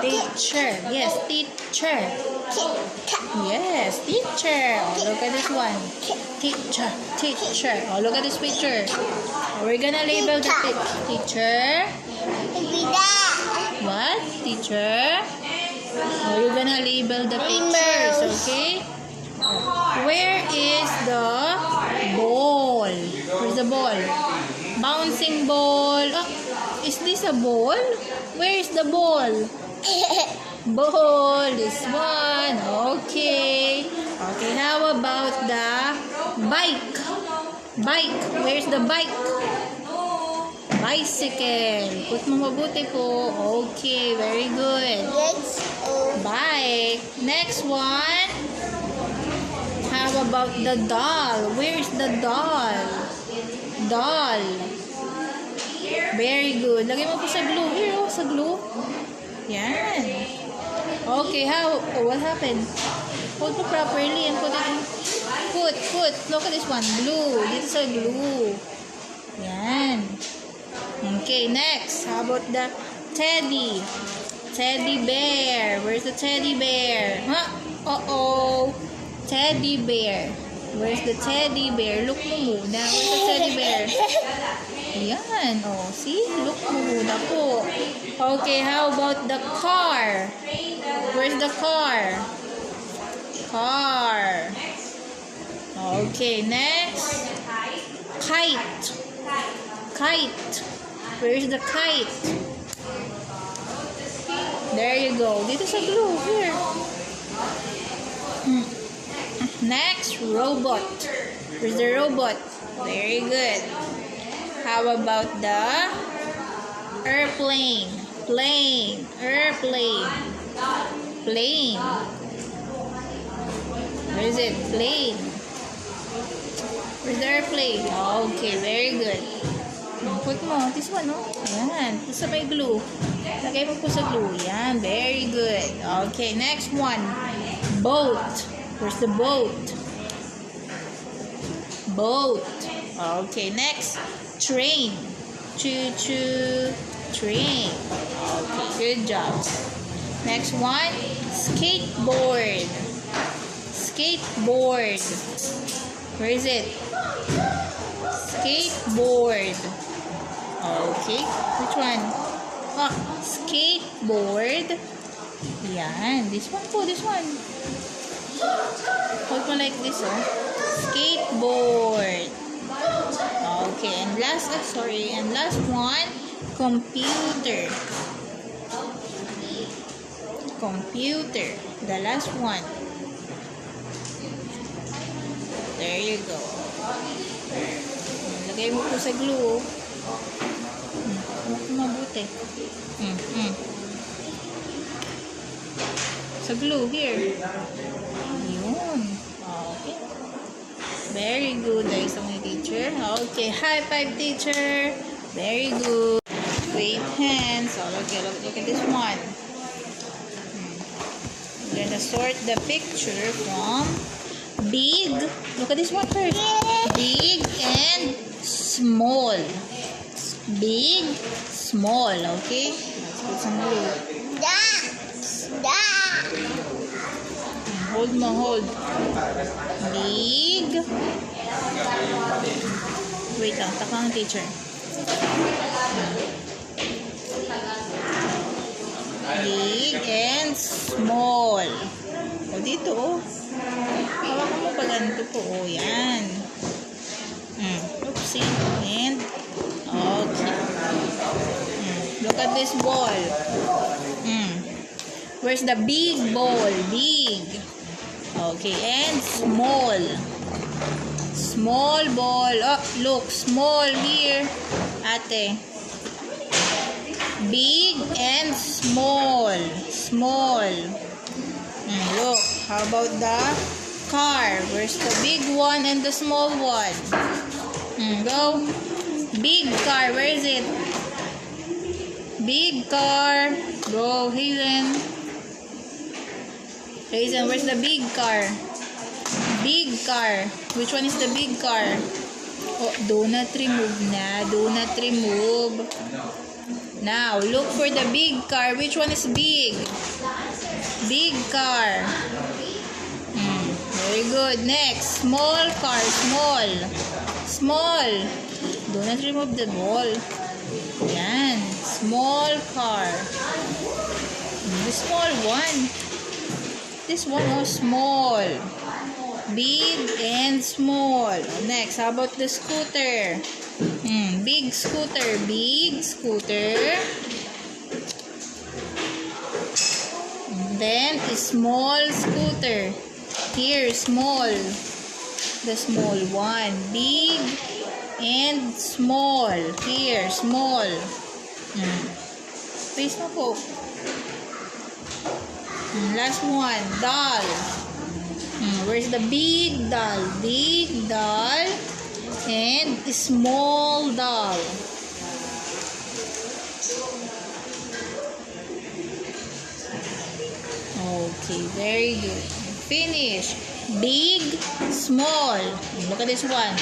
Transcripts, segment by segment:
Teacher. Yes, teacher. Yes, teacher. Oh, look at this one. Teacher. Teacher. Oh, look at this picture. We're gonna label the teacher. What? Teacher? Oh, you're gonna label the pictures, okay? Where is the ball? Where's the ball? Bouncing ball. Oh, is this a ball? Where is the ball? Ball. This one. Okay. Okay, how about the bike? Bike. Where's the bike? Bicycle. Put mo mabuti po. Okay, very good. Bike. Next one. How about the doll? Where's the doll? Doll. Very good. Lagay mo po sa glue. Here, oh, sa glue. Yan. Okay, how? Oh, what happened? Hold it properly and put it in. Put. Look at this one. Glue. Dito sa glue. Yan. Okay, next. How about the teddy? Teddy bear. Where's the teddy bear? Huh? Uh-oh. Teddy bear. Where's the teddy bear? Look mo muna. Where's the teddy bear? Ayan. Oh, see? Look mo muna po. Okay, how about the car? Where's the car? Car. Okay, next. Kite. Kite. Where's the kite? There you go. Dito sa glue. Here. Next, robot. Where's the robot? Very good. How about the airplane? Plane. Airplane. Plane. Where is it? Plane. Where's the airplane? Okay, very good. Put mo. This one, no? Ayan. Put sa may glue. Lagay mo po sa glue. Yan. Very good. Okay, next one. Boat. Where's the boat? Boat. Okay, next. Train. Choo-choo. Train. Okay, good job. Next one. Skateboard. Skateboard. Where is it? Skateboard. Okay. Which one? Ah, skateboard. Yan. This one po. This one. Hold mo like this, oh. Skateboard. Okay. And last, and last one, computer. Computer. The last one. There you go. Lagay mo po sa glue. Mabuti. Sa glue, here. Yun. Okay. Very good. There is my teacher. Okay. High five, teacher. Very good. Wave hands. Oh, look at this one. We're gonna sort the picture from big. Look at this one first. Big and small. Big, small. Okay. Let's put some glue. Hold mo, hold. Big. Wait lang, takang teacher. Big and small. O, dito, oh. Hawakan mo pa ganito po. O, yan. Oopsie. And, okay. Look at this ball. Where's the big ball? Big. Okay, and small. Small ball. Oh, look, small here. Ate. Big and small. Small. Look, how about the car? Where's the big one and the small one? Go. Big car, where is it? Big car. Go, Hazen. Hazen, where's the big car? Big car. Which one is the big car? Oh, do not remove na. Do not remove. Now, look for the big car. Which one is big? Big car. Very good. Next, small car. Small. Small. Do not remove the ball. Yan. Small car. The small one. This one was small. Big and small. Next, how about the scooter? Big scooter. Big scooter. Then, a small scooter. Here, small. The small one. Big and small. Here, small. Face mo po. Last one, doll. Where's the big doll? Big doll and small doll. Okay, very good. Finish. Big, small. Look at this one.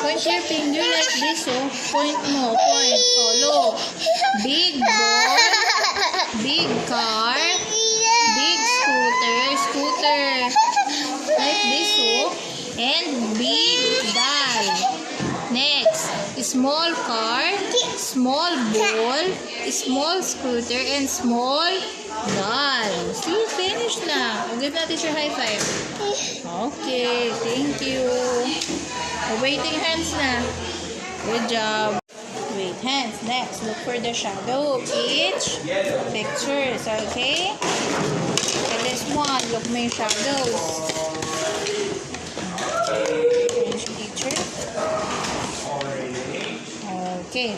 Point your finger like this, oh. Point mo, point. Oh, look. Big ball, big car, big scooter, like this, oh. And big doll. Next, small car, small ball, small scooter, and small doll. See, finish na. I'll give natin your high five. Okay, thank you. Waiting hands na. Good job. Wait, hands. Next, look for the shadow of each pictures, okay? And this one, look may shadows. Finish picture. Okay.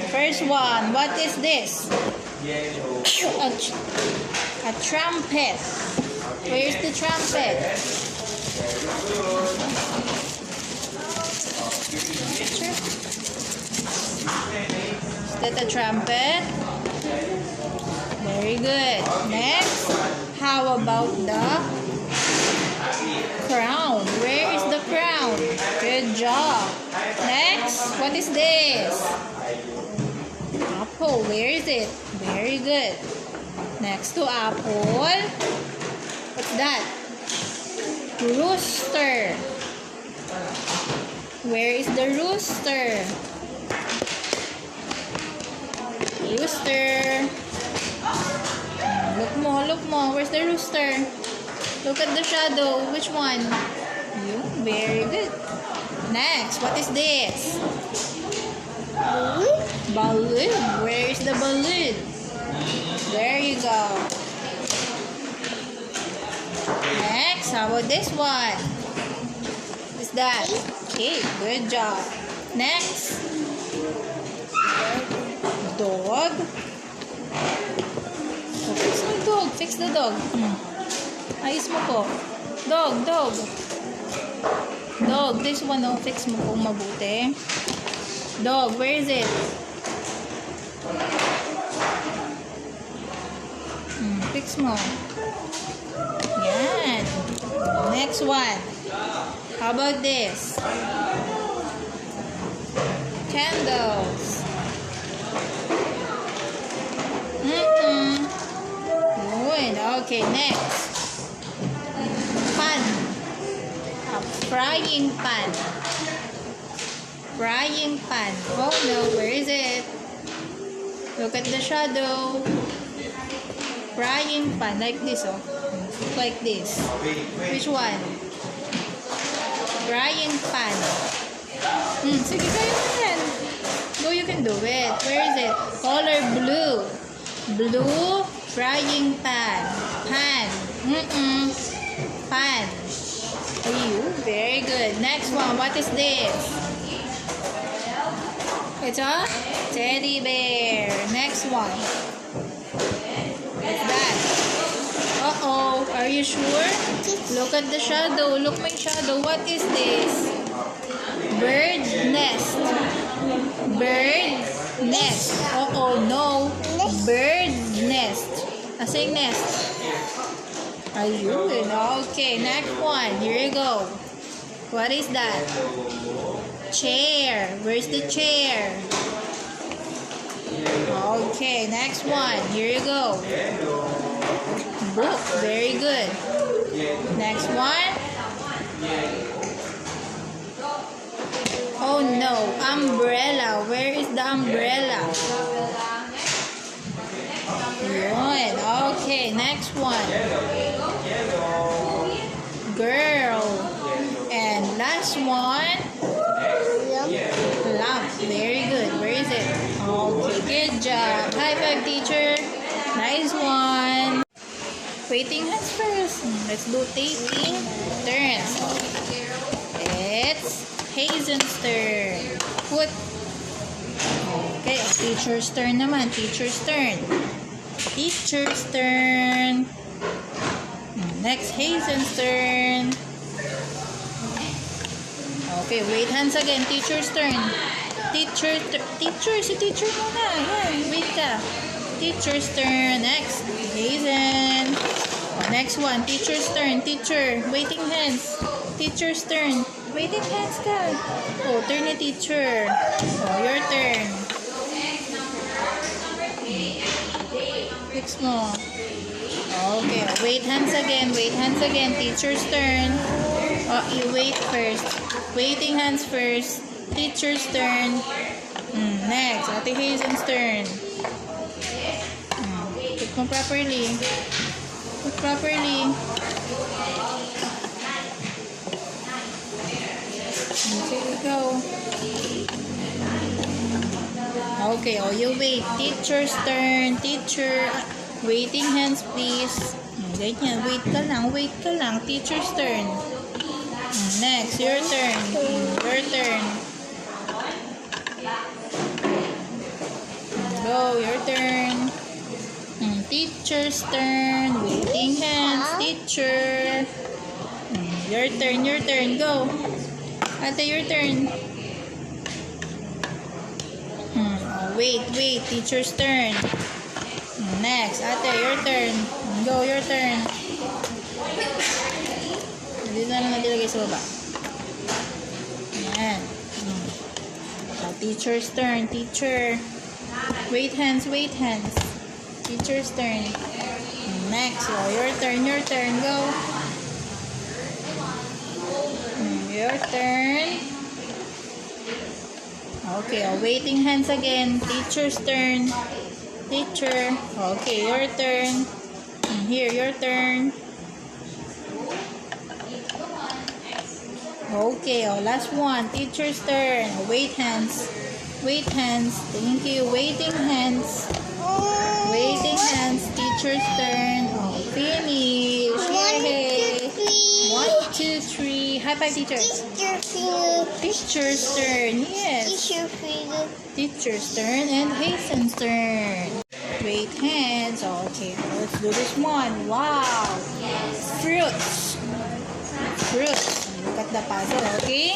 First one, what is this? A trumpet. Where's the trumpet? Is that a trumpet? Very good. Next, how about the crown? Where is the crown? Good job. Next, what is this? Apple. Where is it? Very good. Next to apple, what's that? Rooster. Where is the rooster? Rooster. Look mo, look mo. Where's the rooster? Look at the shadow. Which one? You. Very good. Next, what is this? Balloon. Where is the balloon? There you go. Next, how about this one? What's that? Okay, good job. Next, dog. Oh, fix the dog. Fix the dog. Ayos mo po. Dog, dog. Dog, this one, oh, fix mo po mabuti. Dog, where is it? Fix mo. Yan. Next one. How about this? Candles. Good. Okay, next. Pan. A frying pan. Frying pan. Oh no, where is it? Look at the shadow. Frying pan, like this, oh. Like this. Which one? Frying pan. Sige, kaya mo yan. Go, you can do it. Where is it? Color blue. Blue frying pan. Pan. Pan. You, very good. Next one, what is this? It's a teddy bear. Next one. What's that? Uh-oh. Are you sure? Look at the shadow. Look my shadow. What is this? Bird nest. Bird nest. Uh-oh, no. Bird nest. Asing nest. Ayun. Okay, next one. Here you go. What is that? Chair. Where's the chair? Okay, next one. Here you go. Book. Very good. Next one. Oh no, umbrella. Where is the umbrella? Yun. Okay, next one. Girl. And last one. Lamp. Very good. Where is it? Okay, good job. High five, teacher. Nice one. Waiting hands first. Let's do taking turns. It's Hazen's turn. Put. Okay, teacher's turn naman. Teacher's turn. Teacher's turn. Next, Hazen's turn. Okay, wait hands again. Teacher's turn. Teacher, si teacher muna. Yan, wait ka. Teacher's turn. Next, Hazen. Next one, teacher's turn. Teacher, waiting hands. Teacher's turn. Waiting hands ka. Oh, turn ni teacher. Oh, your turn. Fix mo. Okay, wait hands again. Wait hands again. Teacher's turn. Oh, you wait first. Waiting hands first. Teacher's turn. Next, Ate Hazen's turn. Put mo properly. Put properly. Okay, go. Okay, oh, you wait. Teacher's turn. Teacher. Waiting hands, please. Ganyan. Wait ka lang. Wait ka lang. Teacher's turn. Next, your turn. Your turn. Go, your turn. Teacher's turn. Waiting hands. Teacher. Your turn. Go. Ate, your turn. Wait. Teacher's turn. Next, ate, your turn. Go, your turn. Dito na lang natin sa baba. Ayan. Teacher's turn. Teacher. Wait hands. Teacher's turn. Next, your turn. Go. Your turn. Okay, waiting hands again. Teacher's turn. Teacher. Okay, your turn. Here, your turn. Okay, last one. Teacher's turn. Wait hands. Thank you. Waiting hands. Teacher's turn. Oh, finish. Yay. 1, 2, 3. High five, teacher. Teacher's turn. Yes. Teacher's turn and Hazen's turn. Wait hands. Okay, let's do this one. Wow. Fruits. Look at the puzzle, okay?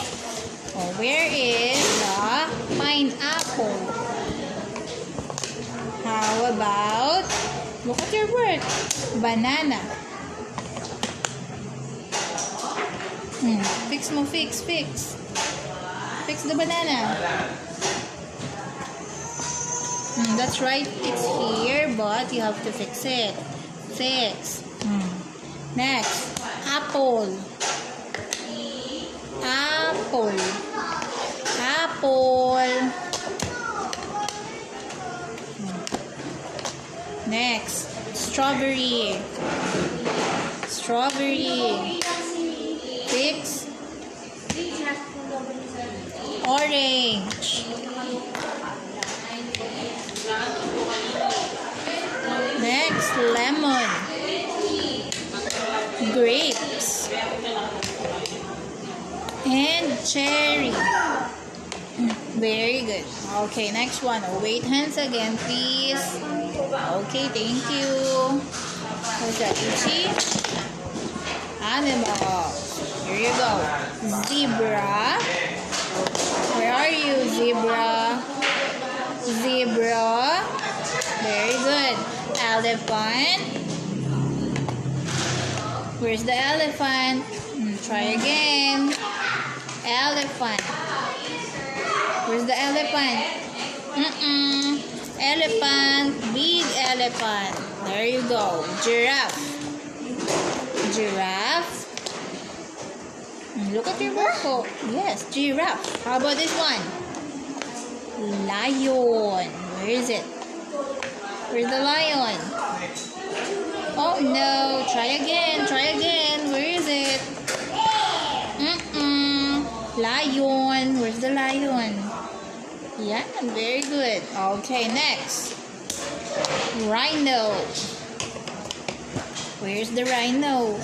Oh, where is the pineapple? How about, look at your word, banana. Fix mo, fix. Fix the banana. That's right, it's here, but you have to fix it. Fix. Next, apple. Next, strawberry. Fix. Orange. Next, lemon. Grapes. And cherry. Very good. Okay, next one. Wait hands again, please. Okay, thank you. What's that, Ichi? Animals. Here you go. Zebra. Where are you, zebra? Very good. Elephant. Where's the elephant? Try again. Elephant. Where's the elephant? Elephant, big elephant. There you go. Giraffe. Giraffe. Look at your work. Yes, giraffe. How about this one? Lion. Where is it? Where's the lion? Oh no. Try again. Try again. Where is it? Lion. Where's the lion? Yeah, very good. Okay, next. Rhino. Where's the rhino?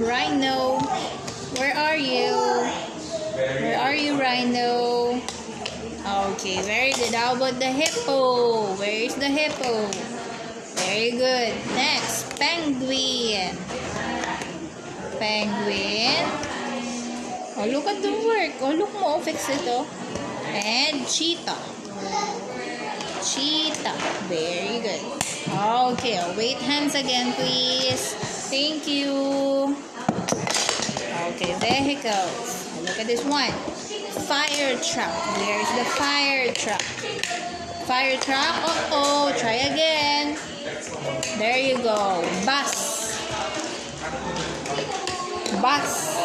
Rhino. Where are you? Where are you, rhino? Okay, very good. How about the hippo? Where is the hippo? Very good. Next, penguin. Penguin. Oh, look at the work. Oh, look mo. Fix it, oh. And cheetah. Cheetah. Very good. Okay, wait hands again, please. Thank you. Okay, vehicles. Look at this one. Fire truck. There's the fire truck. Fire truck. Uh-oh. Try again. There you go. Bus. Bus.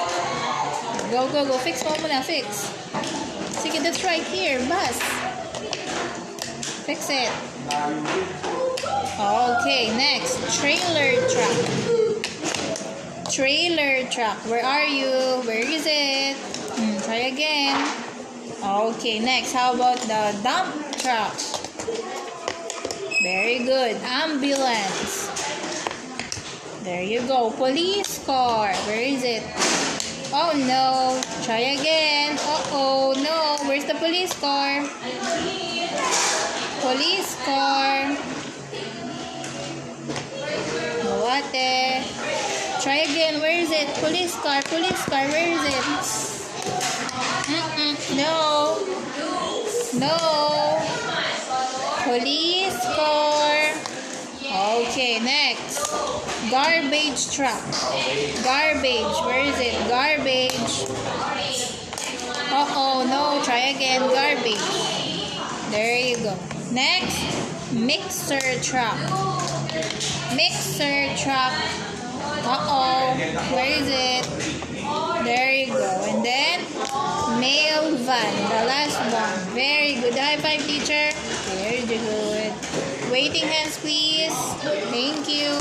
Go, go, go. Fix mo muna. Fix. Sige, that's right here. Bus. Fix it. Okay, next. Trailer truck. Trailer truck. Where are you? Where is it? Try again. Okay, next. How about the dump truck? Very good. Ambulance. There you go. Police car. Where is it? Oh no. Try again. Uh-oh. No. Where's the police car? Police car. What? Try again. Where is it? Police car. Police car. Where is it? No. No. Police car. Okay, next. Garbage truck. Garbage. Where is it? Garbage. Uh-oh, no. Try again. Garbage. There you go. Next, mixer truck. Mixer truck. Uh-oh. Where is it? There you go. And then, mail van. The last one. Very good. High five, teacher. Very good. Waiting hands, please. Thank you.